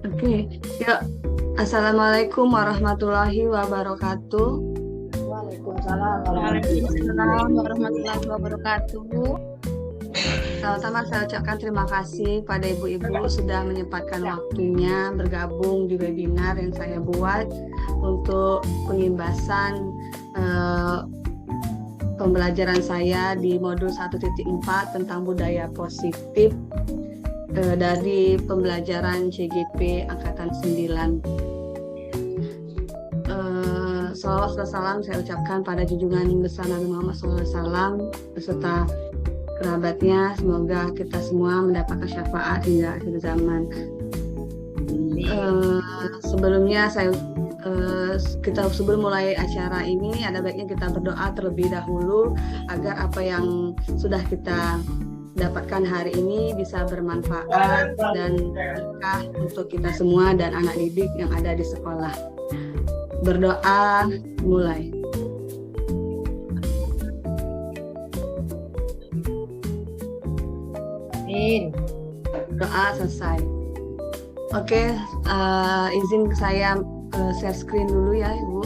Oke, yuk. Assalamualaikum warahmatullahi wabarakatuh. Waalaikumsalam Waalaikumsalam warahmatullahi wabarakatuh. Pertama saya ucapkan terima kasih pada ibu-ibu sudah menyempatkan waktunya bergabung di webinar yang saya buat untuk pengimbasan pembelajaran saya di modul 1.4 tentang budaya positif dari pembelajaran CGP Angkatan 9. Salawat dan salam saya ucapkan pada junjungan besar Nabi Muhammad SAW beserta kerabatnya. Semoga kita semua mendapatkan syafaat hingga akhir zaman. Sebelumnya sebelum mulai acara ini ada baiknya kita berdoa terlebih dahulu agar apa yang sudah kita dapatkan hari ini bisa bermanfaat dan berkah untuk kita semua dan anak didik yang ada di sekolah. Berdoa mulai. Amin. Doa selesai. Oke, izin saya share screen dulu ya Ibu.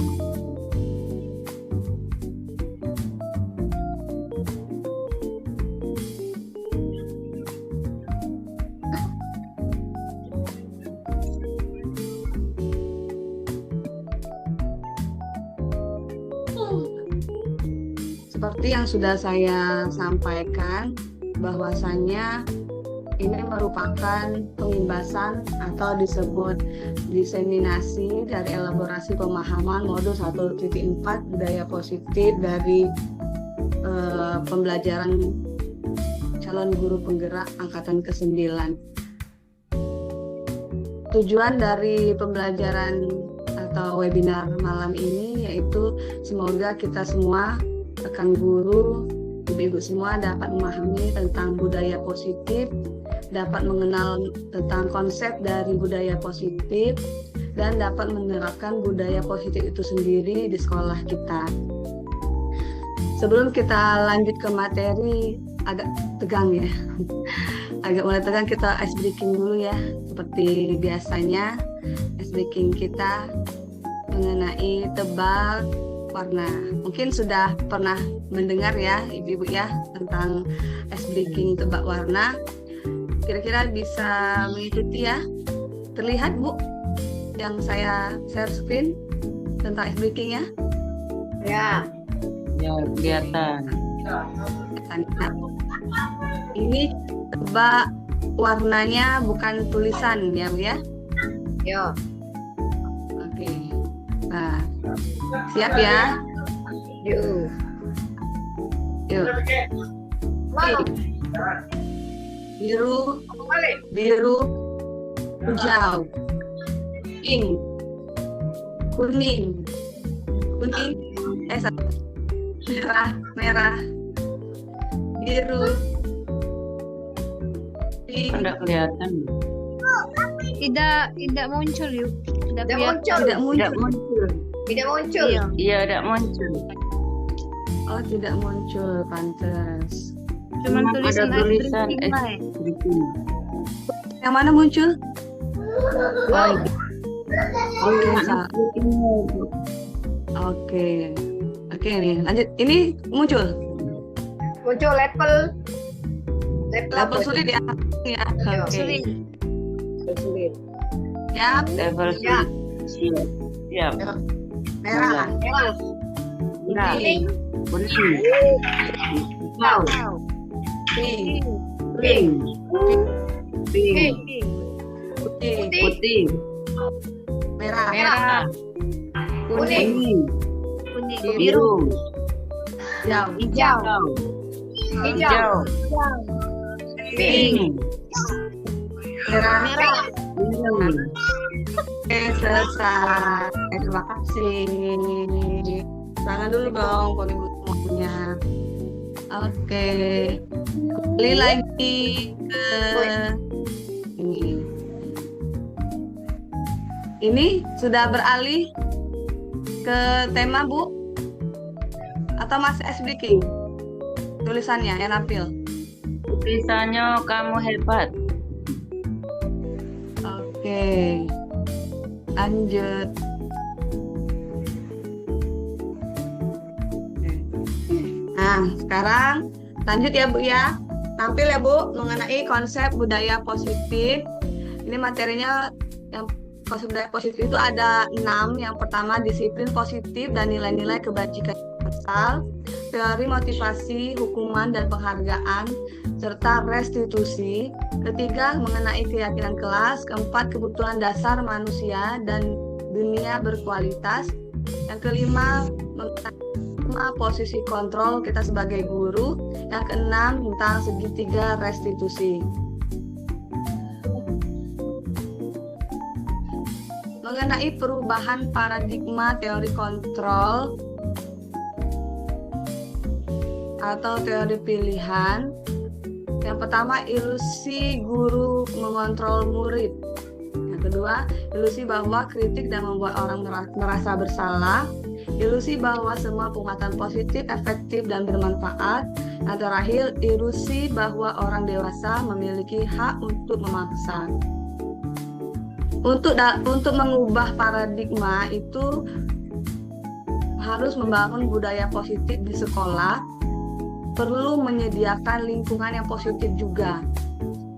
Seperti yang sudah saya sampaikan, bahwasannya ini merupakan pengimbasan atau disebut diseminasi dari elaborasi pemahaman modul 1.4 budaya positif dari pembelajaran calon guru penggerak angkatan ke-9. Tujuan dari pembelajaran atau webinar malam ini yaitu semoga kita semua rekan guru, ibu-ibu semua dapat memahami tentang budaya positif, dapat mengenal tentang konsep dari budaya positif, dan dapat menerapkan budaya positif itu sendiri di sekolah kita. Sebelum kita lanjut ke materi, agak tegang ya. Agak mulai tegang, kita ice breaking dulu ya. Seperti biasanya, ice breaking kita mengenai tebak warna. Mungkin sudah pernah mendengar ya ibu-ibu ya tentang ice breaking tebak warna. Kira-kira bisa mengikuti ya. Terlihat Bu yang saya share screen tentang ice breaking ya? Ya. Ya, kelihatan. Ini tebak warnanya bukan tulisan ya Bu ya? Yo. Oke. Nah, siap ya? Yuk. Yuk. Mau. Biru, Balik. biru, hijau, pink, kuning, merah, biru, pink, Tidak kelihatan. Tidak muncul yuk. Tidak Tidak kelihatan. muncul. tidak Tidak muncul. muncul. Tidak muncul. Iya. Iya, tidak muncul. Oh, tidak muncul, pantes. Cuman Memang tulisan ada tulisan breaking lah ya. breaking. Yang mana muncul? Oh, oke, oke, oke nih, lanjut. Ini muncul. Muncul level. Level sulit ya? Ya, Iya. oke. Sulit. Sulit. Siap, Level Ya. siap. Siap. merah, Merah. Merah. kuning, Kuning. Hijau. pink, Pink. Pink. putih, Putih. merah, Merah. kuning, Kuning. Kuning. Biru. Biru. hijau, Hijau. Hijau. Pink. Pink. merah. Merah. Biru. Oke, selesai. Terima kasih. Tangan dulu dong, kalau ibu semuanya. Oke, kembali lagi ke ini. Ini sudah beralih ke tema Bu? Atau masih ice breaking? Tulisannya yang nampil. Tulisannya kamu hebat. Oke, lanjut. Nah, sekarang lanjut ya Bu ya. Tampil ya Bu mengenai konsep budaya positif. Ini materinya yang konsep budaya positif itu ada 6. Yang pertama disiplin positif dan nilai-nilai kebajikan universal, teori motivasi, hukuman dan penghargaan, serta restitusi. Ketiga mengenai keyakinan kelas. Keempat kebutuhan dasar manusia dan dunia berkualitas. Yang kelima mengenai posisi kontrol kita sebagai guru. Yang keenam tentang segitiga restitusi. Mengenai perubahan paradigma teori kontrol atau teori pilihan. Yang pertama, ilusi guru mengontrol murid. Yang kedua, ilusi bahwa kritik dan membuat orang merasa bersalah. Ilusi bahwa semua penguatan positif, efektif, dan bermanfaat. Yang terakhir, ilusi bahwa orang dewasa memiliki hak untuk memaksa. Untuk mengubah paradigma itu harus membangun budaya positif di sekolah, perlu menyediakan lingkungan yang positif juga,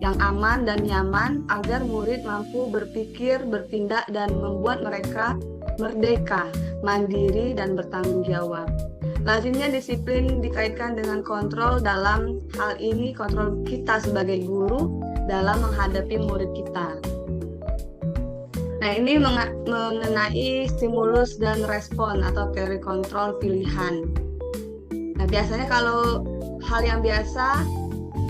yang aman dan nyaman agar murid mampu berpikir, bertindak, dan membuat mereka merdeka, mandiri, dan bertanggung jawab. Lazimnya disiplin dikaitkan dengan kontrol, dalam hal ini kontrol kita sebagai guru dalam menghadapi murid kita. Nah, ini mengenai stimulus dan respon atau teori kontrol pilihan. Nah, biasanya kalau hal yang biasa,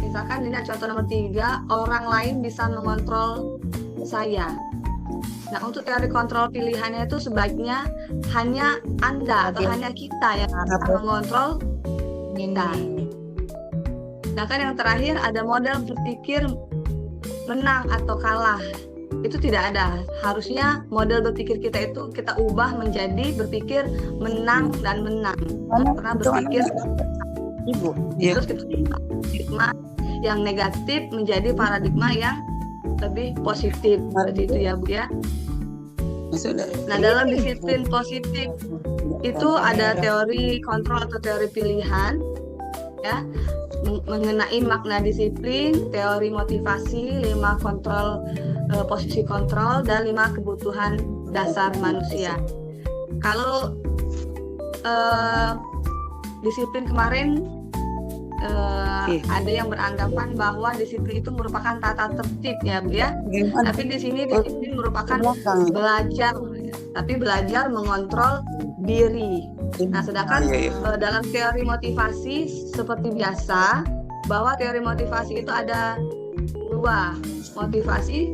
misalkan ini contoh nomor 3, orang lain bisa mengontrol saya. Nah, untuk teori kontrol pilihannya itu sebaiknya hanya Anda atau hanya kita yang bisa mengontrol kita. Nah, kan yang terakhir ada model berpikir menang atau kalah. Itu tidak ada. Harusnya model berpikir kita itu kita ubah menjadi berpikir menang dan menang. Karena berpikir Ibu. terus kita paradigma yang negatif menjadi paradigma yang lebih positif. Seperti itu ya Bu ya. Nah, dalam disiplin positif itu ada teori kontrol atau teori pilihan ya, mengenai makna disiplin, teori motivasi, 5 kontrol, posisi kontrol, dan 5 kebutuhan dasar manusia. Kalau disiplin kemarin ada yang beranggapan bahwa disiplin itu merupakan tata tertib ya Bu ya. Tapi di sini disiplin merupakan belajar, tapi belajar mengontrol diri. Nah, sedangkan dalam teori motivasi seperti biasa, bahwa teori motivasi itu ada 2, motivasi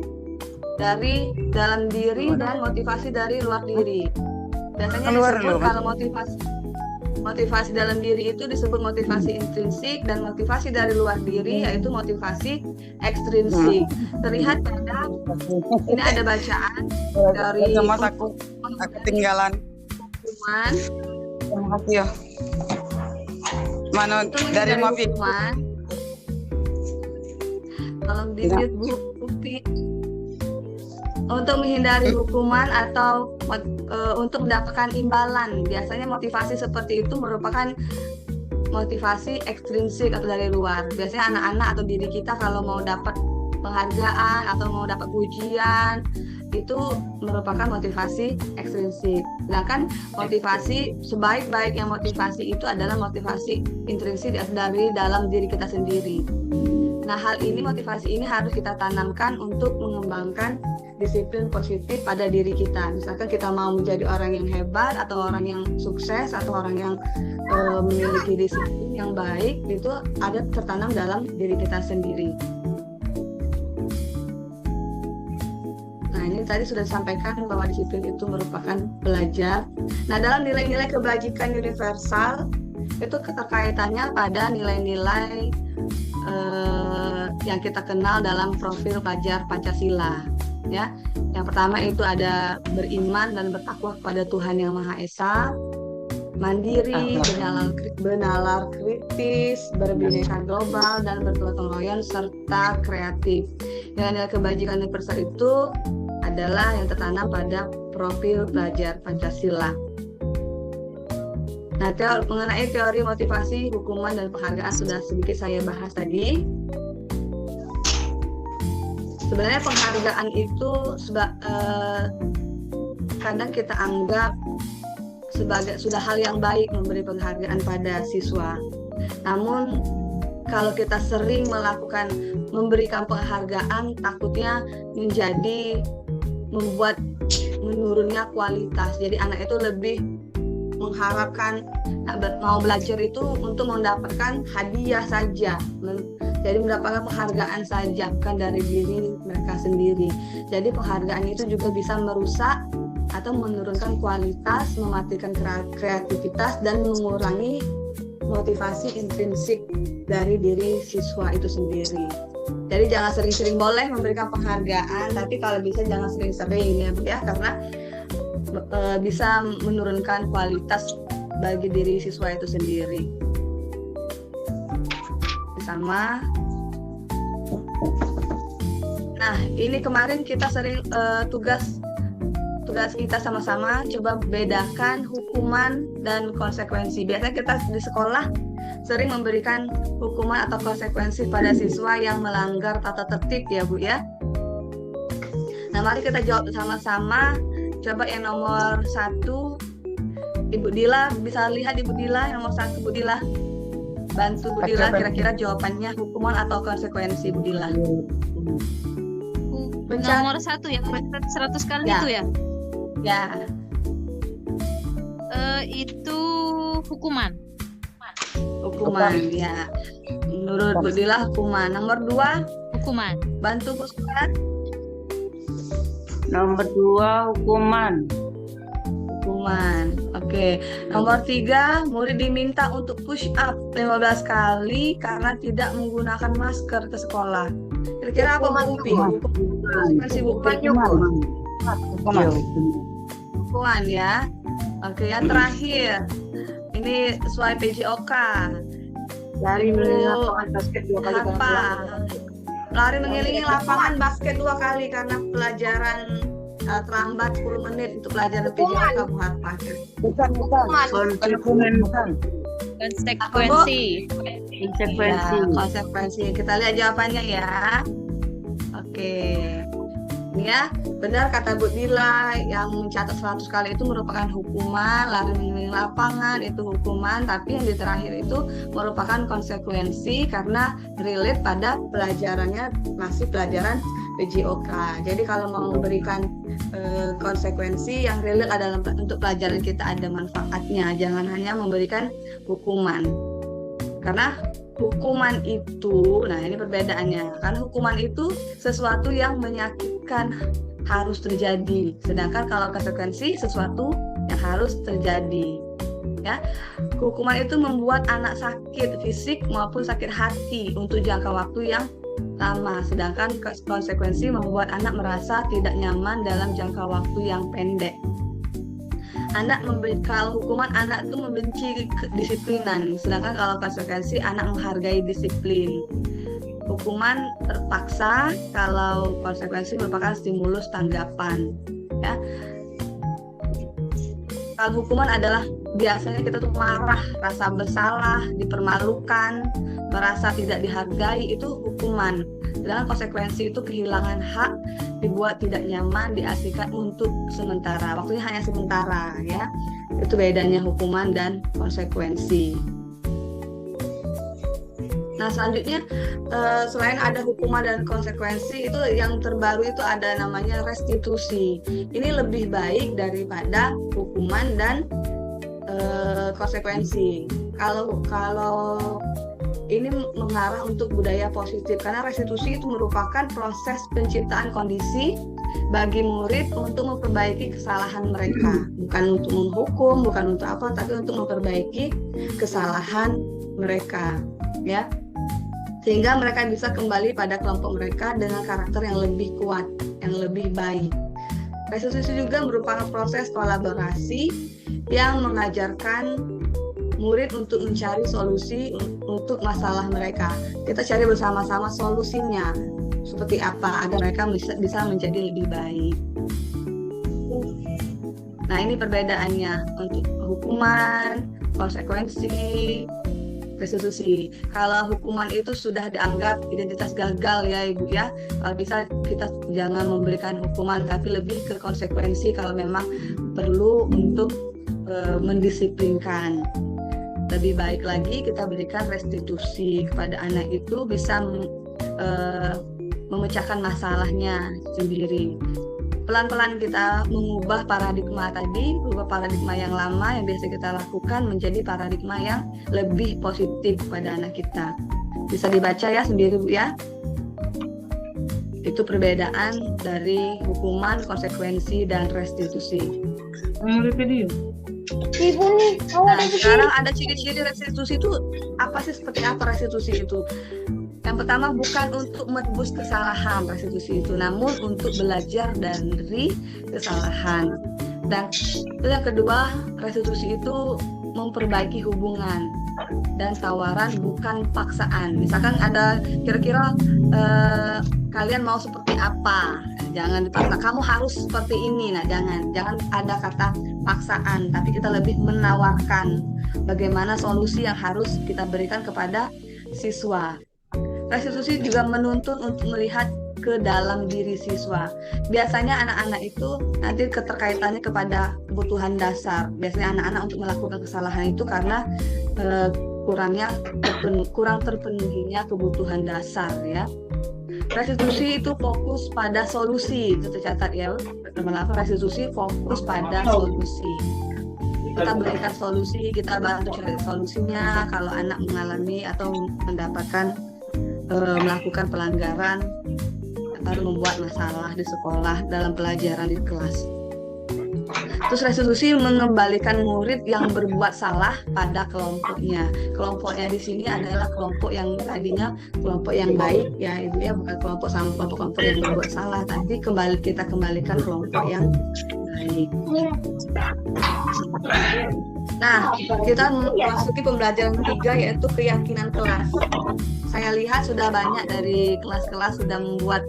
dari dalam diri dan motivasi dari luar diri. Biasanya disebut kalau motivasi dalam diri itu disebut motivasi intrinsik, dan motivasi dari luar diri yaitu motivasi ekstrinsik. Terlihat pada ini ada bacaan dari aku ketinggalan. hukuman. Terima kasih ya. Mana dari Mafid? Tolong di-mute Bu Upi. Untuk menghindari hukuman atau untuk mendapatkan imbalan. Biasanya motivasi seperti itu merupakan motivasi ekstrinsik atau dari luar. Biasanya anak-anak atau diri kita kalau mau dapat penghargaan atau mau dapat pujian itu merupakan motivasi ekstrinsik. Sedangkan motivasi sebaik-baiknya motivasi itu adalah motivasi intrinsik dari dalam diri kita sendiri. Nah, hal ini motivasi ini harus kita tanamkan untuk mengembangkan disiplin positif pada diri kita. Misalkan kita mau menjadi orang yang hebat atau orang yang sukses atau orang yang memiliki disiplin yang baik, itu ada tertanam dalam diri kita sendiri. Nah, ini tadi sudah disampaikan bahwa disiplin itu merupakan belajar. Nah, dalam nilai-nilai kebajikan universal itu keterkaitannya pada nilai-nilai yang kita kenal dalam profil pelajar Pancasila. Ya, yang pertama itu ada beriman dan bertakwa kepada Tuhan Yang Maha Esa, mandiri, benalar kritis, berbineka global, dan bergotong royong serta kreatif. Nilai-nilai kebajikan universal itu adalah yang tertanam pada profil pelajar Pancasila. Nah, mengenai teori motivasi, hukuman, dan penghargaan sudah sedikit saya bahas tadi. Sebenarnya penghargaan itu kadang kita anggap sebagai sudah hal yang baik memberi penghargaan pada siswa. Namun kalau kita sering memberikan penghargaan, takutnya membuat menurunnya kualitas. Jadi anak itu lebih mengharapkan mau belajar itu untuk mendapatkan hadiah saja, jadi mendapatkan penghargaan saja, bukan dari diri mereka sendiri. Jadi penghargaan itu juga bisa merusak atau menurunkan kualitas, mematikan kreativitas, dan mengurangi motivasi intrinsik dari diri siswa itu sendiri. Jadi jangan sering-sering, boleh memberikan penghargaan, tapi kalau bisa jangan sering-sering ya, karena bisa menurunkan kualitas bagi diri siswa itu sendiri. Sama. Nah, ini kemarin kita sering tugas kita sama-sama coba bedakan hukuman dan konsekuensi. Biasanya kita di sekolah sering memberikan hukuman atau konsekuensi pada siswa yang melanggar tata tertib ya Bu ya. Nah, mari kita jawab sama-sama. Coba yang nomor 1, Ibu Dila, bisa lihat Ibu Dila, yang nomor 1 Bu Dila. Bantu Bu Dila kira-kira jawabannya hukuman atau konsekuensi Bu Dila. Nomor 1 ya, 100 kali Ya. itu ya? Ya, Itu hukuman. hukuman ya. Menurut Bu Dila hukuman. Nomor 2, Hukuman. bantu Bu Surat. Nomor 2 hukuman. Hukuman. Oke. Nomor 3, murid diminta untuk push up 15 kali karena tidak menggunakan masker ke sekolah. Kira-kira apa Bu Upi? Konsekuensi Bu Upi. Hukuman. Hukuman ya. Oke, yang terakhir. Ini sesuai PJOK. Lari mengelilingi lapangan basket 2 kali. Apa? Lari mengelilingi lapangan basket 2 kali karena pelajaran terlambat 10 menit untuk pelajaran PJOK Bu Harpa. Bukan. Bukan. Konsekuensi. Ya, konsekuensi. Kita lihat jawabannya ya. Oke. Ini ya, benar kata Bu Dila, yang mencatat 100 kali itu merupakan hukuman, lari mengelilingi lapangan itu hukuman, tapi yang di terakhir itu merupakan konsekuensi karena relate pada pelajarannya masih pelajaran PJOK. Jadi kalau mau memberikan konsekuensi yang relate adalah untuk pelajaran kita ada manfaatnya, jangan hanya memberikan hukuman. Karena hukuman itu, nah ini perbedaannya, karena hukuman itu sesuatu yang menyakitkan harus terjadi, sedangkan kalau konsekuensi sesuatu yang harus terjadi. Ya, hukuman itu membuat anak sakit fisik maupun sakit hati untuk jangka waktu yang lama, sedangkan konsekuensi membuat anak merasa tidak nyaman dalam jangka waktu yang pendek. Kalau hukuman anak itu membenci kedisiplinan, sedangkan kalau konsekuensi anak menghargai disiplin. Hukuman terpaksa, kalau konsekuensi merupakan stimulus tanggapan. Ya. Kalau hukuman adalah biasanya kita tuh marah, rasa bersalah, dipermalukan, merasa tidak dihargai, itu hukuman. Sedangkan konsekuensi itu kehilangan hak, dibuat tidak nyaman, diasingkan untuk sementara. Waktunya hanya sementara ya. Itu bedanya hukuman dan konsekuensi. Nah, selanjutnya selain ada hukuman dan konsekuensi, itu yang terbaru itu ada namanya restitusi. Ini lebih baik daripada hukuman dan konsekuensi. Kalau ini mengarah untuk budaya positif, karena restitusi itu merupakan proses penciptaan kondisi bagi murid untuk memperbaiki kesalahan mereka, bukan untuk menghukum, bukan untuk apa, tapi untuk memperbaiki kesalahan mereka, ya, sehingga mereka bisa kembali pada kelompok mereka dengan karakter yang lebih kuat, yang lebih baik. Restitusi juga merupakan proses kolaborasi yang mengajarkan murid untuk mencari solusi untuk masalah mereka. Kita cari bersama-sama solusinya seperti apa agar mereka bisa menjadi lebih baik. Nah, ini perbedaannya untuk hukuman, konsekuensi, restitusi. Kalau hukuman itu sudah dianggap identitas gagal ya Ibu ya. Kalau bisa kita jangan memberikan hukuman, tapi lebih ke konsekuensi kalau memang perlu untuk mendisiplinkan. Lebih baik lagi kita berikan restitusi kepada anak itu, bisa memecahkan masalahnya sendiri. Pelan-pelan kita mengubah paradigma tadi, mengubah paradigma yang lama yang biasa kita lakukan menjadi paradigma yang lebih positif pada anak kita. Bisa dibaca ya sendiri Bu ya. Itu perbedaan dari hukuman, konsekuensi, dan restitusi. Nah, sekarang ada ciri-ciri restitusi itu apa sih, seperti apa restitusi itu? Yang pertama, bukan untuk menebus kesalahan restitusi itu, namun untuk belajar dari kesalahan. Dan yang kedua, restitusi itu memperbaiki hubungan dan tawaran, bukan paksaan. Misalkan ada kira-kira kalian mau seperti apa, jangan dipaksa kamu harus seperti ini. Nah, jangan ada kata paksaan, tapi kita lebih menawarkan bagaimana solusi yang harus kita berikan kepada siswa. Restitusi juga menuntun untuk melihat ke dalam diri siswa. Biasanya anak-anak itu nanti keterkaitannya kepada kebutuhan dasar. Biasanya anak-anak untuk melakukan kesalahan itu karena kurang terpenuhinya kebutuhan dasar ya. Restitusi itu fokus pada solusi, itu tercatat ya. Restitusi fokus pada solusi. Kita berikan solusi, kita bantu cari solusinya kalau anak mengalami atau mendapatkan melakukan pelanggaran atau membuat masalah di sekolah dalam pelajaran di kelas. Terus restitusi mengembalikan murid yang berbuat salah pada kelompoknya. Kelompoknya di sini adalah kelompok yang tadinya kelompok yang baik ya Ibu ya, bukan kelompok sama kelompok yang berbuat salah, tapi kita kembalikan kelompok yang baik. Nah, kita memasuki pembelajaran ketiga, yaitu keyakinan kelas. Saya lihat sudah banyak dari kelas-kelas sudah membuat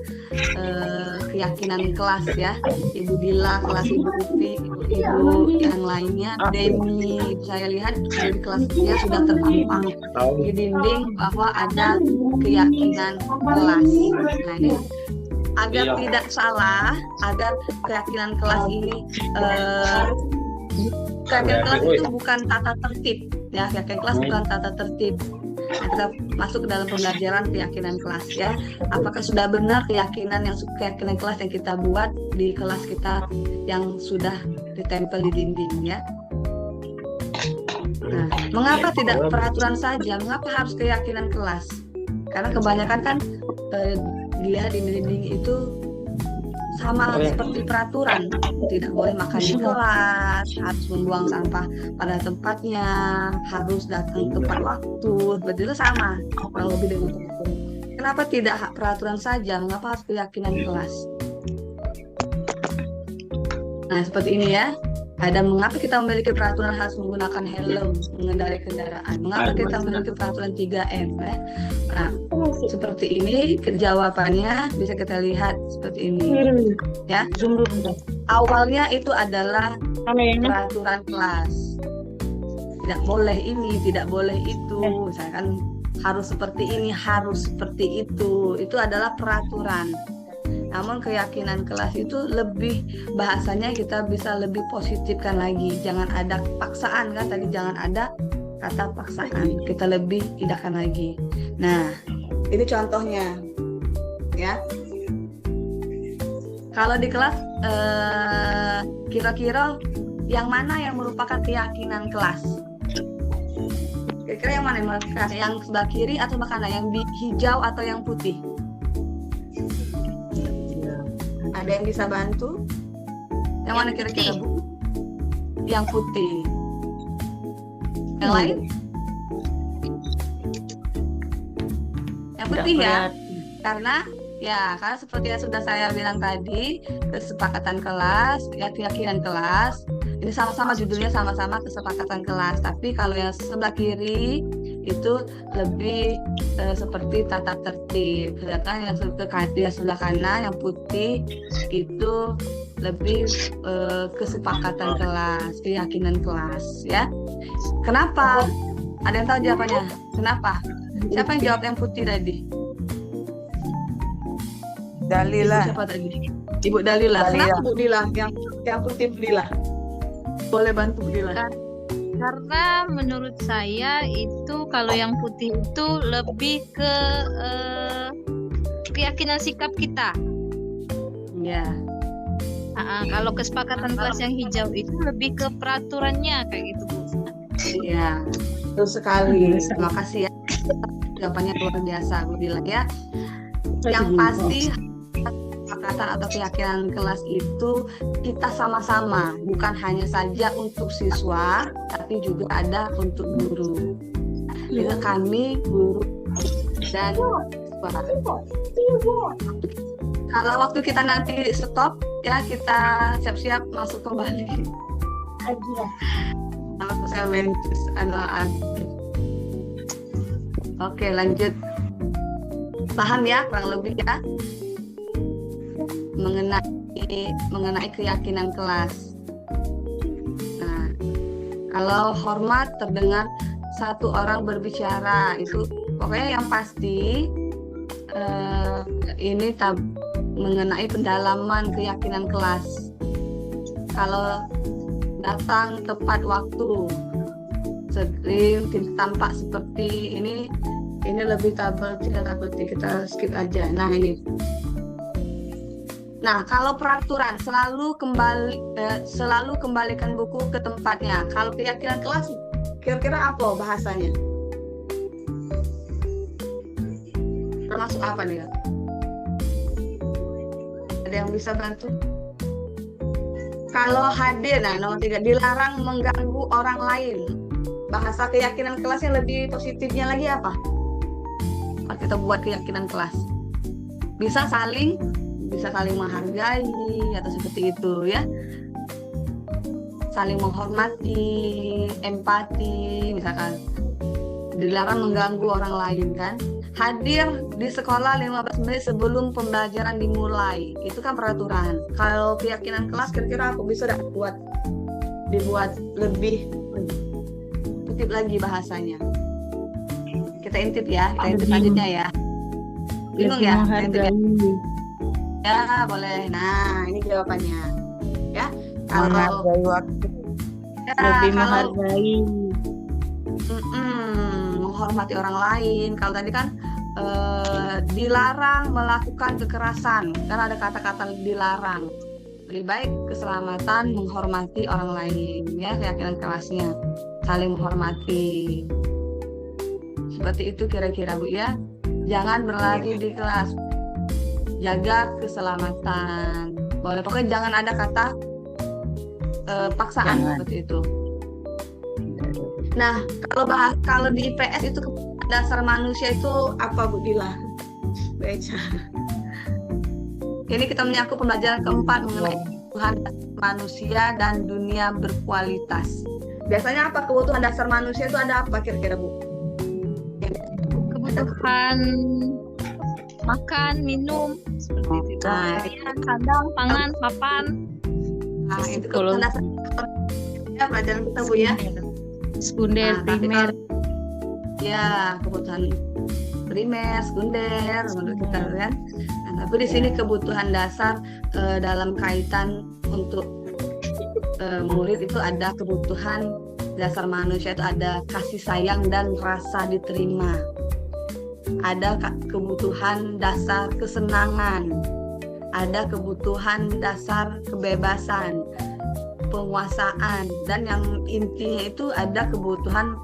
keyakinan kelas ya. Ibu Dila, kelas Ibu Upi, Ibu yang lainnya, Demi, saya lihat dari kelas dia sudah terpampang di dinding bahwa ada keyakinan kelas. Nah, ini agar tidak salah, agar keyakinan kelas ini keyakinan kelas itu bukan tata tertib ya, keyakinan kelas bukan tata tertib. Nah, kita masuk ke dalam pembelajaran keyakinan kelas ya. Apakah sudah benar keyakinan kelas yang kita buat di kelas kita yang sudah ditempel di dinding ya. Nah, mengapa tidak peraturan saja? Mengapa harus keyakinan kelas? Karena kebanyakan kan dilihat di dinding itu sama seperti peraturan, tidak boleh makan di kelas, harus membuang sampah pada tempatnya, harus datang tepat waktu, betul sama kurang lebih dengan peraturan. Kenapa tidak peraturan saja? Mengapa harus keyakinan kelas? Nah, seperti ini ya. Ada mengapa kita memiliki peraturan harus menggunakan helm mengendarai kendaraan? Mengapa kita memiliki peraturan 3M? Nah, seperti ini jawabannya bisa kita lihat seperti ini. Ya. Awalnya itu adalah peraturan kelas. Tidak boleh ini, tidak boleh itu. Misalkan harus seperti ini, harus seperti itu. Itu adalah peraturan. Namun keyakinan kelas itu lebih, bahasanya kita bisa lebih positifkan lagi. Jangan ada paksaan kan, tadi jangan ada kata paksaan. Kita lebih tidakkan lagi. Nah, ini contohnya ya. Kalau di kelas kira-kira yang mana yang merupakan keyakinan kelas? Kira-kira yang mana yang sebelah kiri atau kanan, yang hijau atau yang putih? Ada yang bisa bantu? Yang mana kira-kira Bu? Yang putih. Yang lain? Yang putih ya. Karena seperti yang sudah saya bilang tadi, kesepakatan kelas, ya, keyakinan kelas. Ini sama-sama judulnya sama-sama kesepakatan kelas. Tapi kalau yang sebelah kiri itu lebih seperti tata tertib. Sedangkan yang sebelah kanan yang putih itu lebih kesepakatan kelas, keyakinan kelas, ya. Kenapa? Ada yang tahu jawabannya? Kenapa? Siapa yang jawab yang putih tadi? Dalila. Ibu siapa tadi? Ibu Dalila. Kenapa Bu Dila? Yang putih Bu Dila. Boleh bantu Bu Dila. Karena menurut saya itu kalau yang putih itu lebih ke keyakinan sikap kita. Ya. Kalau kesepakatan kelas yang hijau itu lebih ke peraturannya kayak gitu, Bu. Iya. Betul sekali. Terima kasih ya. Jawabannya luar biasa Bu Dila ya. Yang pasti kesepakatan atau keyakinan kelas itu kita sama-sama, bukan hanya saja untuk siswa, tapi juga ada untuk guru. Jadi kami guru dan siswa. Kalau waktu kita nanti stop, ya kita siap-siap masuk kembali. Saya Oke, lanjut. Paham ya kurang lebih ya mengenai keyakinan kelas. Nah, kalau hormat terdengar satu orang berbicara, itu pokoknya yang pasti ini mengenai pendalaman keyakinan kelas. Kalau datang tepat waktu, sering tampak seperti ini lebih tidak takuti, kita skip aja. Nah ini. Nah kalau peraturan selalu kembalikan buku ke tempatnya. Kalau keyakinan kelas kira-kira apa bahasanya? Termasuk apa nih? Ada yang bisa bantu? Kalau hadir, nah nomor 3, dilarang mengganggu orang lain. Bahasa keyakinan kelas yang lebih positifnya lagi apa? Kalau kita buat keyakinan kelas, bisa saling menghargai atau seperti itu ya, saling menghormati, empati, misalkan dilarang mengganggu orang lain kan. Hadir di sekolah 15 menit sebelum pembelajaran dimulai, itu kan peraturan. Kalau keyakinan kelas kira-kira aku bisa dibuat lebih intip lagi bahasanya. Kita intip ya, kita intip selanjutnya ya. Bingung ya? Ya boleh. Nah ini jawabannya ya. Kalau Menghargai waktu. ya, Lebih kalau menghargai. menghormati orang lain. Kalau tadi kan dilarang melakukan kekerasan, karena ada kata-kata dilarang. Lebih baik keselamatan, menghormati orang lain ya, keyakinan kelasnya saling menghormati. Seperti itu kira-kira Bu ya. Jangan berlari di kelas, jaga keselamatan. Boleh, pokoknya jangan ada kata paksaan seperti itu. Nah, kalau di IPS itu dasar manusia itu apa Bu Dila? Baca. Ini kita menyangkut pembelajaran keempat mengenai kebutuhan manusia dan dunia berkualitas. Biasanya apa kebutuhan dasar manusia itu ada apa kira-kira Bu? Kebutuhan makan, minum, seperti itu. Sandang, pangan, papan. Nah, itu kebutuhan dasar ya, pelajaran kita Bu ya. Sekunder, primer. Ya, kebutuhan primer, sekunder menurut kita kan. Nah, tapi di sini kebutuhan dasar dalam kaitan untuk murid itu ada kebutuhan dasar manusia, itu ada kasih sayang dan rasa diterima. Ada kebutuhan dasar kesenangan, ada kebutuhan dasar kebebasan, penguasaan, dan yang intinya itu ada kebutuhan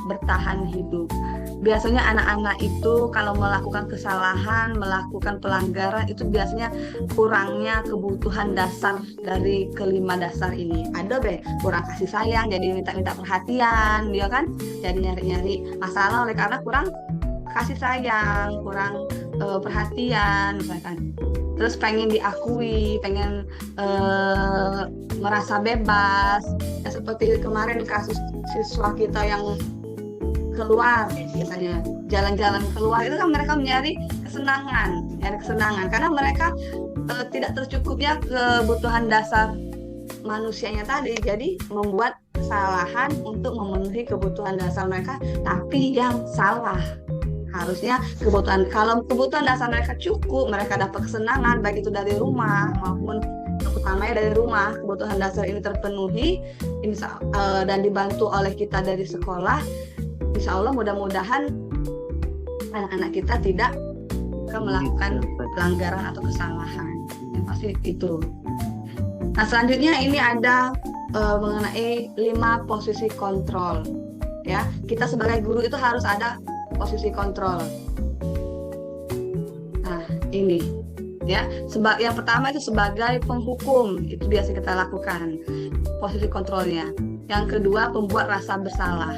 bertahan hidup. Biasanya anak-anak itu kalau melakukan kesalahan, melakukan pelanggaran, itu biasanya kurangnya kebutuhan dasar dari kelima dasar ini. Ada kurang kasih sayang, jadi minta perhatian, dia kan jadi nyari-nyari masalah oleh karena kurang kasih sayang, kurang perhatian misalkan. Terus pengen diakui, pengen merasa bebas. Ya, seperti kemarin kasus siswa kita yang keluar, misalnya jalan-jalan keluar, itu kan mereka mencari kesenangan, karena mereka tidak tercukupnya kebutuhan dasar manusianya tadi, jadi membuat kesalahan untuk memenuhi kebutuhan dasar mereka, tapi yang salah. Harusnya kalau kebutuhan dasar mereka cukup, mereka dapat kesenangan baik itu dari rumah maupun utamanya dari rumah, kebutuhan dasar ini terpenuhi dan dibantu oleh kita dari sekolah, insya Allah mudah-mudahan anak-anak kita tidak melakukan pelanggaran atau kesalahan. Yang pasti itu. Nah, selanjutnya ini ada mengenai 5 posisi kontrol. Ya, kita sebagai guru itu harus ada posisi kontrol. Nah, ini ya, yang pertama itu sebagai penghukum, itu biasa kita lakukan posisi kontrolnya. Yang kedua, pembuat rasa bersalah.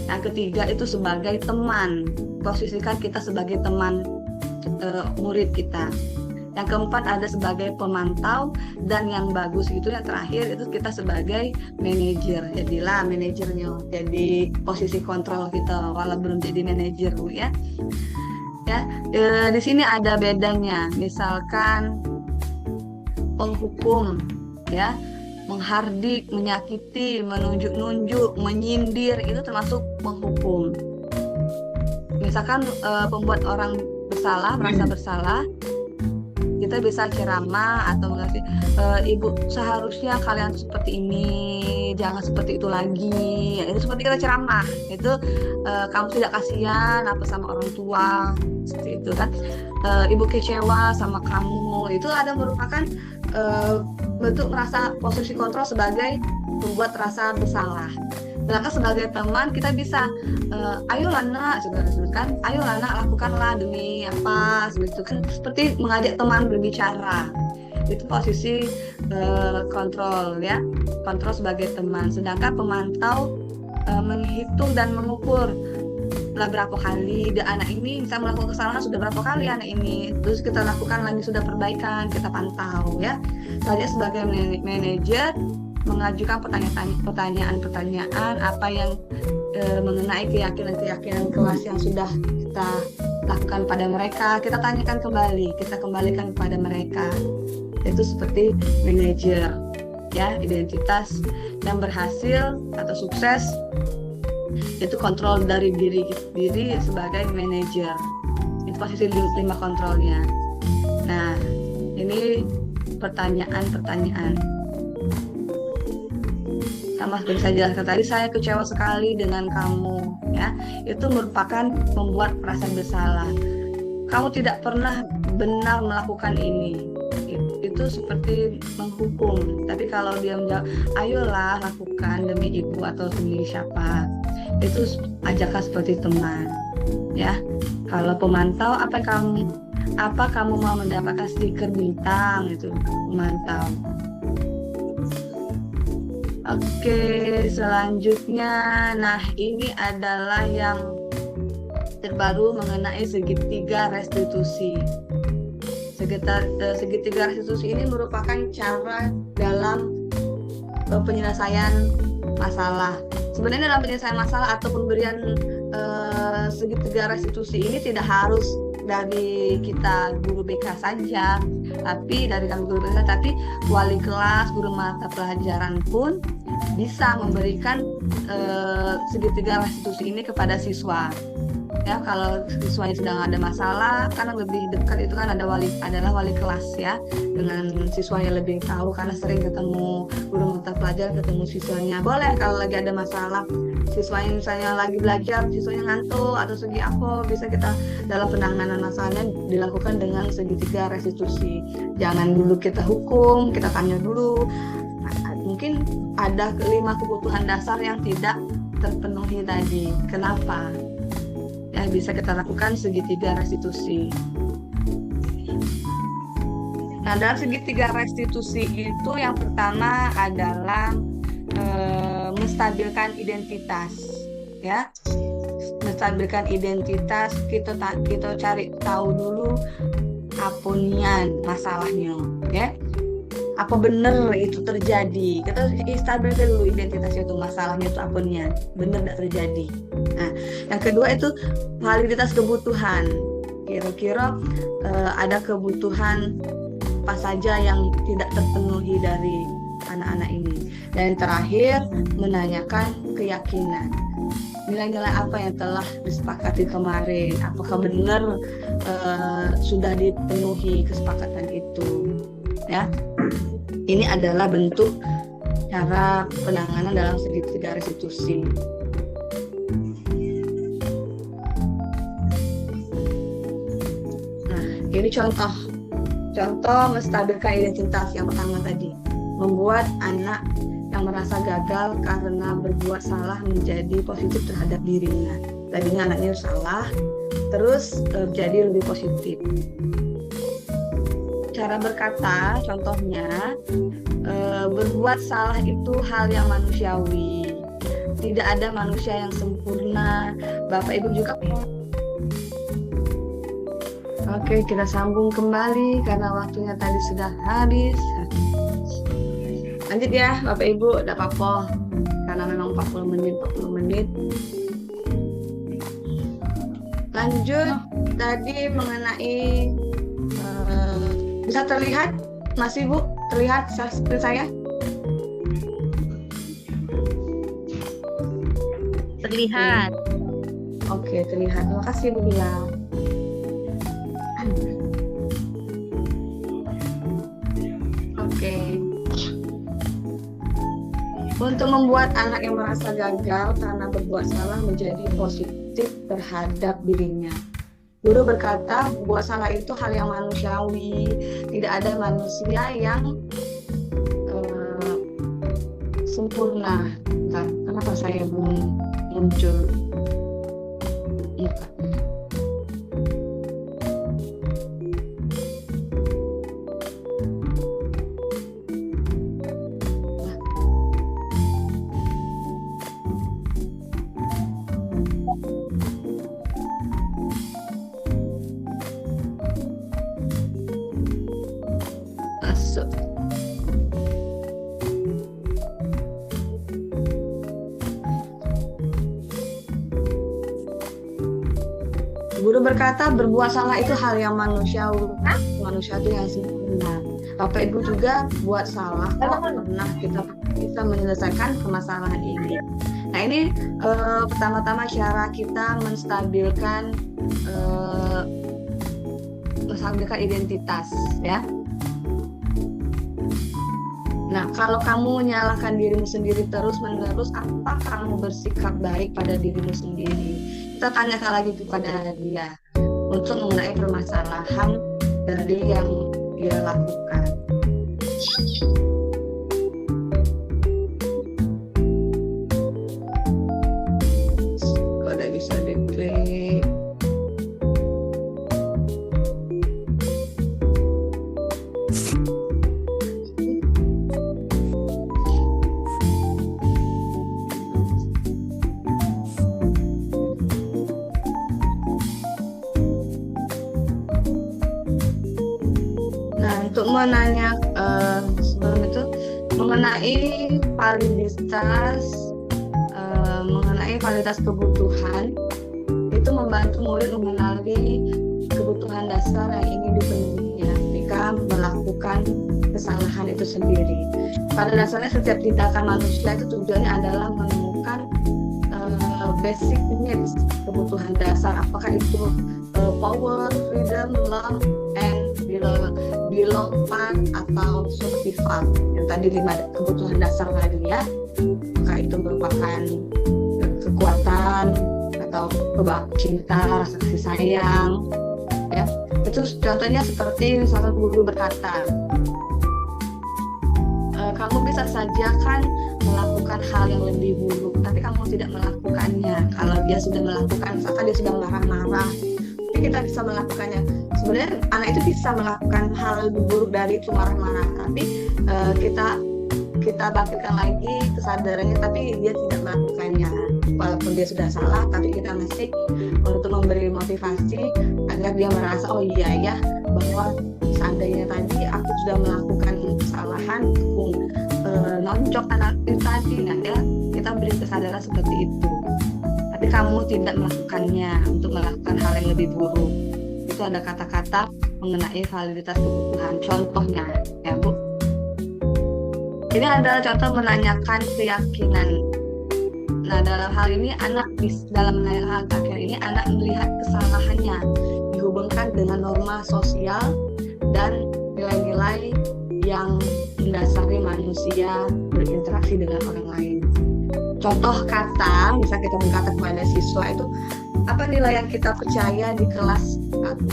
Yang ketiga itu sebagai teman, posisikan kita sebagai teman murid kita. Yang keempat ada sebagai pemantau, dan yang bagus itu yang terakhir itu kita sebagai manajer. Jadilah manajernya, jadi posisi kontrol kita walau belum jadi manajer, Bu ya. Ya, di sini ada bedanya. Misalkan penghukum, ya, menghardik, menyakiti, menunjuk-nunjuk, menyindir, itu termasuk penghukum. Misalkan pembuat orang bersalah, merasa bersalah, kita bisa ceramah atau ngasih, ibu seharusnya kalian seperti ini, jangan seperti itu lagi. Ya, itu seperti kita ceramah, itu kamu tidak kasihan apa sama orang tua, seperti itu kan. Ibu kecewa sama kamu, itu ada merupakan bentuk merasa posisi kontrol sebagai membuat rasa bersalah. Sedangkan sebagai teman kita bisa ayolah nak, sebutkan, ayolah nak, lakukanlah demi apa, seperti mengajak teman berbicara. Itu posisi kontrol ya, kontrol sebagai teman. Sedangkan pemantau menghitung dan mengukur berapa kali anak ini bisa melakukan kesalahan, sudah berapa kali anak ini, terus kita lakukan lagi, sudah perbaikan, kita pantau ya. Selanjutnya sebagai manajer mengajukan pertanyaan-pertanyaan apa yang mengenai keyakinan kelas yang sudah kita lakukan pada mereka, kita tanyakan kembali, kita kembalikan kepada mereka. Itu seperti manajer ya, identitas yang berhasil atau sukses itu kontrol dari diri sebagai manajer. Itu posisi 5 kontrolnya. Nah, ini pertanyaan-pertanyaan. Sama seperti saya jelaskan tadi, saya kecewa sekali dengan kamu ya. Itu merupakan membuat perasaan bersalah. Kamu tidak pernah benar melakukan ini. Itu seperti menghukum. Tapi kalau dia menjawab, ayolah lakukan demi ibu atau demi siapa, itu ajakan seperti teman ya. Kalau pemantau, apa kamu mau mendapatkan stiker bintang, itu pemantau. Oke, selanjutnya, nah ini adalah yang terbaru mengenai segitiga restitusi. Segitiga restitusi ini merupakan cara dalam penyelesaian masalah. Sebenarnya dalam penyelesaian masalah atau pemberian segitiga restitusi ini tidak harus dari kita guru BK saja, tapi dari guru BK, tapi wali kelas, guru mata pelajaran pun bisa memberikan segitiga restitusi ini kepada siswa. Ya, kalau siswanya sedang ada masalah, karena lebih dekat itu kan adalah wali kelas ya, dengan siswanya lebih tahu karena sering ketemu guru mata pelajaran, ketemu siswanya. Boleh kalau lagi ada masalah, siswanya misalnya lagi belajar, siswanya ngantuk atau segi apa, bisa kita dalam penanganan masalahnya dilakukan dengan segitiga restitusi. Jangan dulu kita hukum, kita tanya dulu. Mungkin ada 5 kebutuhan dasar yang tidak terpenuhi tadi. Kenapa? Ya, bisa kita lakukan segitiga restitusi. Nah, dalam segitiga restitusi itu yang pertama adalah menstabilkan identitas, ya. Menstabilkan identitas, kita cari tahu dulu apa nian masalahnya, ya. Apa benar itu terjadi? Kita stabilkan dulu identitasnya, itu masalahnya itu apa nian, benar tidak terjadi. Nah, Yang kedua itu validitas kebutuhan. Kira-kira ada kebutuhan apa saja yang tidak terpenuhi dari anak-anak ini. Dan yang terakhir, menanyakan keyakinan. Nilai-nilai apa yang telah disepakati kemarin? Apakah benar sudah dipenuhi kesepakatan itu? Ya, ini adalah bentuk cara penanganan dalam segitiga restitusi. Nah, ini contoh menstabilkan identitas yang pertama tadi, membuat anak yang merasa gagal karena berbuat salah menjadi positif terhadap dirinya. Tadinya anaknya salah, terus jadi lebih positif. Cara berkata, contohnya, berbuat salah itu hal yang manusiawi. Tidak ada manusia yang sempurna. Bapak Ibu juga. Oke, kita sambung kembali karena waktunya tadi sudah habis. Lanjut ya Bapak Ibu, tidak apa-apa. Karena memang 40 menit. Lanjut tadi mengenai bisa terlihat masih Bu? Terlihat screen saya? Terlihat. Oke, terlihat. Terima kasih Bu Bila. Oke. Untuk membuat anak yang merasa gagal karena berbuat salah menjadi positif terhadap dirinya. Guru berkata, buat salah itu hal yang manusiawi. Tidak ada manusia yang sempurna. Bentar, kenapa saya belum muncul? Masuk. Guru berkata berbuat salah itu hal yang manusiawi. Manusia itu yang sempurna. Bapak Ibu juga buat salah kok pernah kita bisa menyelesaikan permasalahan ini. Nah ini pertama-tama cara kita menstabilkan identitas ya. Nah, kalau kamu menyalahkan dirimu sendiri terus-menerus, apa kamu bersikap baik pada dirimu sendiri? Kita tanyakan lagi kepada dia untuk mengenai permasalahan dari yang dia lakukan. Kalau bisa diklik. Untuk menanya sebelum itu mengenai validitas kebutuhan, itu membantu murid mengenali kebutuhan dasar yang ingin dipenuhinya ketika melakukan kesalahan itu sendiri. Pada dasarnya setiap tindakan manusia itu tujuannya adalah menemukan basic needs, kebutuhan dasar, apakah itu power, freedom, love, and belong, fun, atau survival. Yang tadi 5 kebutuhan dasar tadi ya, apakah itu merupakan kekuatan atau cinta, rasa kasih sayang ya. Itu contohnya seperti misalkan guru berkata, kamu bisa saja kan melakukan hal yang lebih buruk, tapi kamu tidak melakukannya. Kalau dia sudah melakukan, misalkan dia sudah marah-marah, tapi kita bisa melakukannya. Sebenarnya anak itu bisa melakukan hal lebih buruk dari itu marah-marah, tapi kita bangkitkan lagi kesadarannya, tapi dia tidak melakukannya. Walaupun dia sudah salah, tapi kita masih untuk memberi motivasi agar dia merasa, oh iya ya, bahwa seandainya tadi aku sudah melakukan kesalahan, noncok anak itu tadi, nah ya, kita beri kesadaran seperti itu. tapi kamu tidak melakukannya untuk melakukan hal yang lebih buruk. Itu ada kata-kata mengenai validitas kebutuhan. Contohnya, ya Bu. Ini adalah contoh menanyakan keyakinan. Nah, dalam hal ini dalam menanyakan keyakinan ini anak melihat kesalahannya dihubungkan dengan norma sosial dan nilai-nilai yang mendasari manusia berinteraksi dengan orang lain. Contoh kata, misalnya kita berkata kepada siswa itu, apa nilai yang kita percaya di kelas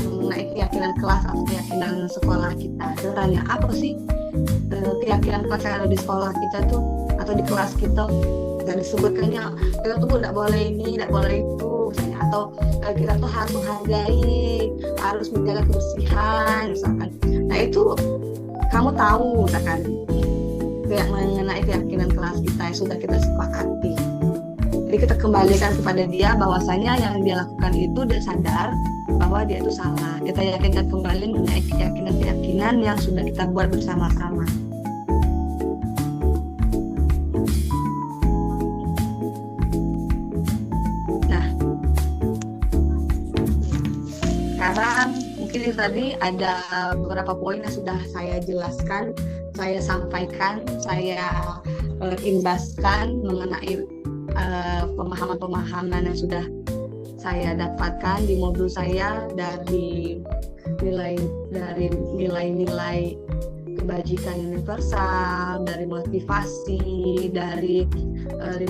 mengenai keyakinan kelas atau keyakinan sekolah kita. Kita tanya, apa sih keyakinan kelas yang ada di sekolah kita tuh atau di kelas kita, dan disebutkannya kita tuh tidak boleh ini, tidak boleh itu misalnya, atau kita tuh harus menghargai, harus menjaga kebersihan misalkan. Nah itu kamu tahu misalkan mengenai keyakinan kelas kita yang sudah kita sepakati. Jadi kita kembalikan kepada dia bahwasanya yang dia lakukan itu dia sadar bahwa dia itu salah. Kita yakinkan kembali mengenai keyakinan yang sudah kita buat bersama-sama. Nah, sekarang mungkin tadi ada beberapa poin yang sudah saya jelaskan, saya sampaikan, saya imbaskan mengenai pemahaman-pemahaman yang sudah saya dapatkan di modul saya dari nilai-nilai kebajikan universal, dari motivasi, dari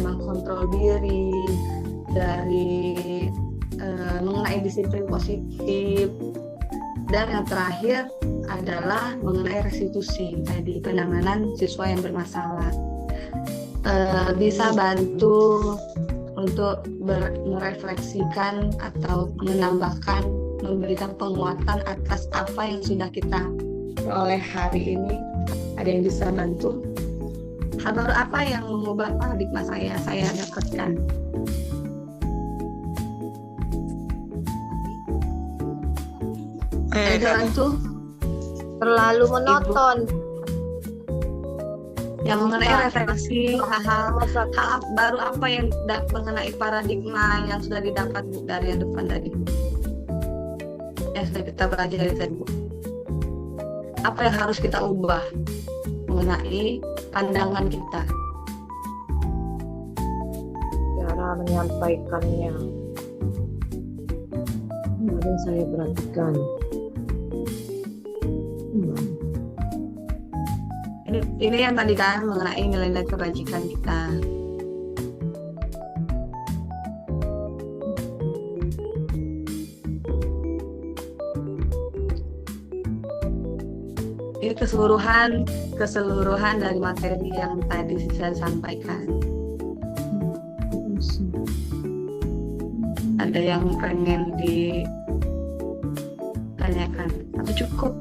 mengontrol diri, dari mengenai disiplin positif, dan yang terakhir adalah mengenai restitusi, tadi penanganan siswa yang bermasalah. Bisa bantu untuk merefleksikan atau menambahkan, memberikan penguatan atas apa yang sudah kita peroleh hari ini. Ada yang bisa bantu? Hal baru apa yang mengubah paradigma saya dapatkan? Ada bantu? Terlalu monoton. Yang mengenai refleksi hal baru apa yang mengenai paradigma yang sudah didapat Bu dari yang depan tadi, yang sudah kita pelajari tadi Bu. Apa yang harus kita ubah mengenai pandangan kita? Cara menyampaikannya. Ada yang saya perhatikan. Ini yang tadi kan mengenai nilai-nilai kebajikan kita. Ini keseluruhan dari materi yang tadi saya sampaikan. Ada yang pengen ditanyakan atau cukup?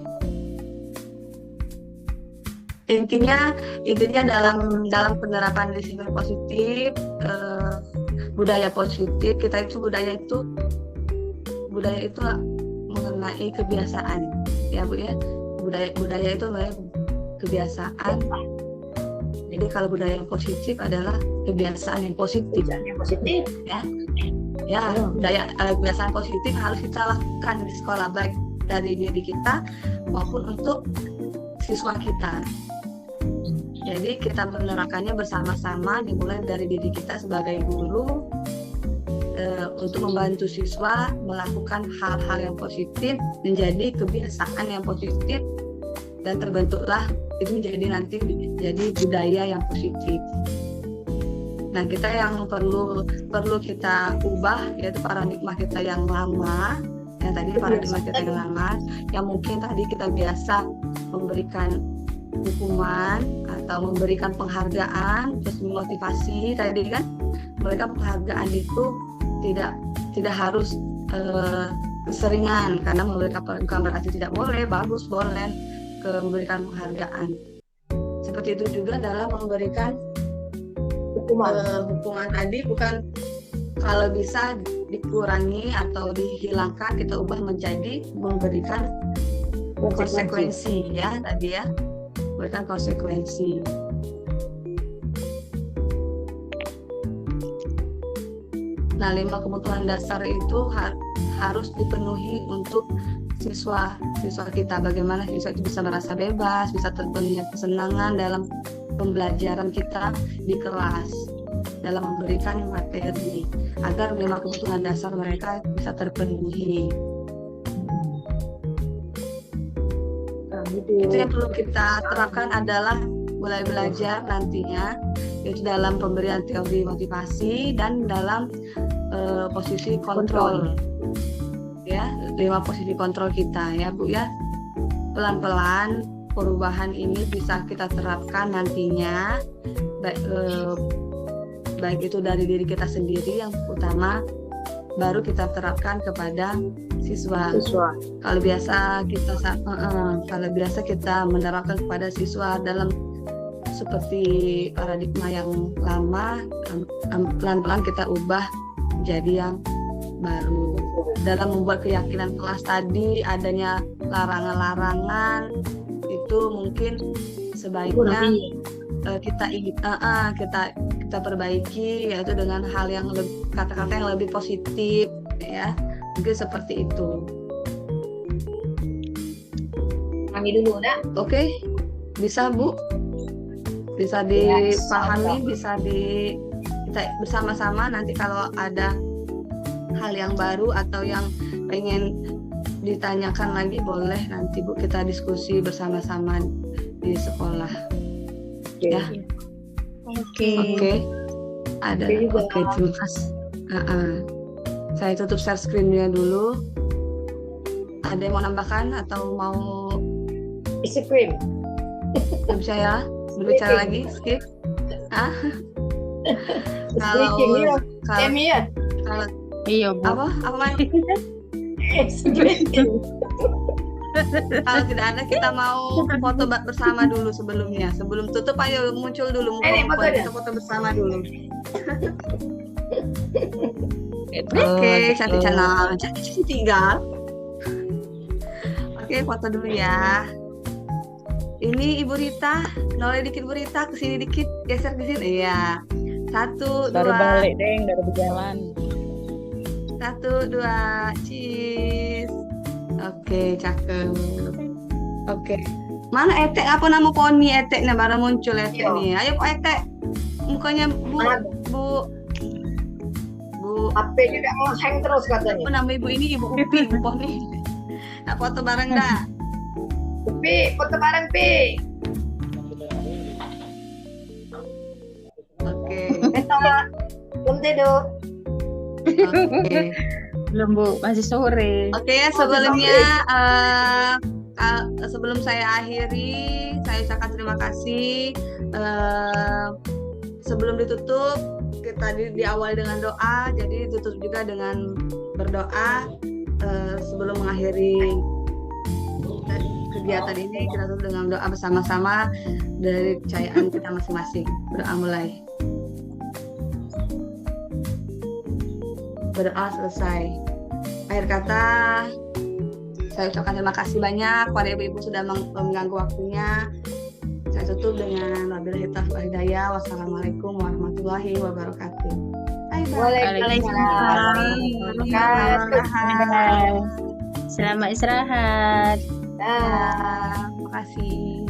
Intinya dalam penerapan disiplin positif, budaya positif, kita itu budaya itu mengenai kebiasaan, ya Bu ya. Budaya itu mengenai kebiasaan. Jadi kalau budaya yang positif adalah kebiasaan yang positif. Ya, budaya kebiasaan positif harus kita lakukan di sekolah, baik dari diri kita maupun untuk siswa kita. Jadi kita menerapkannya bersama-sama, dimulai dari diri kita sebagai guru, untuk membantu siswa melakukan hal-hal yang positif, menjadi kebiasaan yang positif, dan terbentuklah itu menjadi budaya yang positif. Nah, kita yang perlu kita ubah yaitu paradigma kita yang lama, yang mungkin tadi kita biasa memberikan hukuman atau memberikan penghargaan, terus motivasi tadi kan, memberikan penghargaan itu tidak harus keseringan, karena memberikan bukan berarti tidak boleh, bagus, boleh memberikan penghargaan. Seperti itu juga dalam memberikan hukuman tadi, bukan kalau bisa dikurangi atau dihilangkan, kita ubah menjadi memberikan konsekuensi ya tadi ya, memberikan konsekuensi. Nah, Nah, 5 kebutuhan dasar itu harus dipenuhi untuk siswa kita. Bagaimana siswa itu bisa merasa bebas, bisa terpenuhi kesenangan dalam pembelajaran kita di kelas, dalam memberikan materi, agar 5 kebutuhan dasar mereka bisa terpenuhi. Itu yang perlu kita terapkan adalah mulai belajar nantinya, yaitu dalam pemberian teori motivasi dan dalam posisi kontrol. Ya, 5 posisi kontrol kita ya Bu ya. Pelan-pelan perubahan ini bisa kita terapkan nantinya, baik itu dari diri kita sendiri yang utama, baru kita terapkan kepada siswa. Kalau biasa kita menerapkan kepada siswa dalam seperti paradigma yang lama, pelan-pelan kita ubah jadi yang baru. Dalam membuat keyakinan kelas tadi, adanya larangan-larangan itu mungkin sebaiknya kita perbaiki, yaitu dengan hal yang kata-kata yang lebih positif ya, mungkin seperti itu. Kami dulu nak. Oke, bisa Bu, bisa dipahami, bisa kita bersama-sama. Nanti kalau ada hal yang baru atau yang pengen ditanyakan lagi, boleh nanti Bu kita diskusi bersama-sama di sekolah. Ya. Oke. Ada. Oke, terima kasih. Saya tutup share screen-nya dulu. Ada yang mau nambahkan atau mau Skip. bisa ya berbicara lagi? Skip. Kalau Iya, Bu. apa Man? Kalau tidak ada, kita mau foto bersama dulu sebelumnya. Sebelum tutup, ayo muncul dulu, kita foto bersama dulu. Oke, cantik tinggal. Oke, foto dulu ya. Ini Ibu Rita, noleh dikit Bu Rita, kesini dikit, geser di sini. Iya. 1, 2. Baru balik deng, baru berjalan. 1, 2, cheese. Oke, cakep. Oke. Mana Etek? Apa nama poni Eteknya baru muncul Etek nih. Ayo Pak Etek. Mukanya Bu. HP juga hang terus katanya. Apa nama Ibu ini? Ibu Upi, Ibu poni. Nak foto bareng dah. Pi, foto bareng Pi. Oke. Belum tidur. Oke. Belum Bu, masih sore. Oke ya, sebelumnya sebelum saya akhiri, saya ucapkan terima kasih. Sebelum ditutup, kita diawali dengan doa, jadi ditutup juga dengan berdoa. Sebelum mengakhiri kegiatan ini, kita tutup dengan doa bersama-sama dari kepercayaan kita masing-masing. Berdoa mulai. Berdoa selesai. Akhir kata, saya ucapkan terima kasih banyak kepada ibu-ibu sudah mengganggu waktunya. Saya tutup dengan wabillahi taufiq wal hidayah. Wassalamualaikum warahmatullahi wabarakatuh. Waalaikumsalam. Selamat istirahat. Dah. Terima kasih.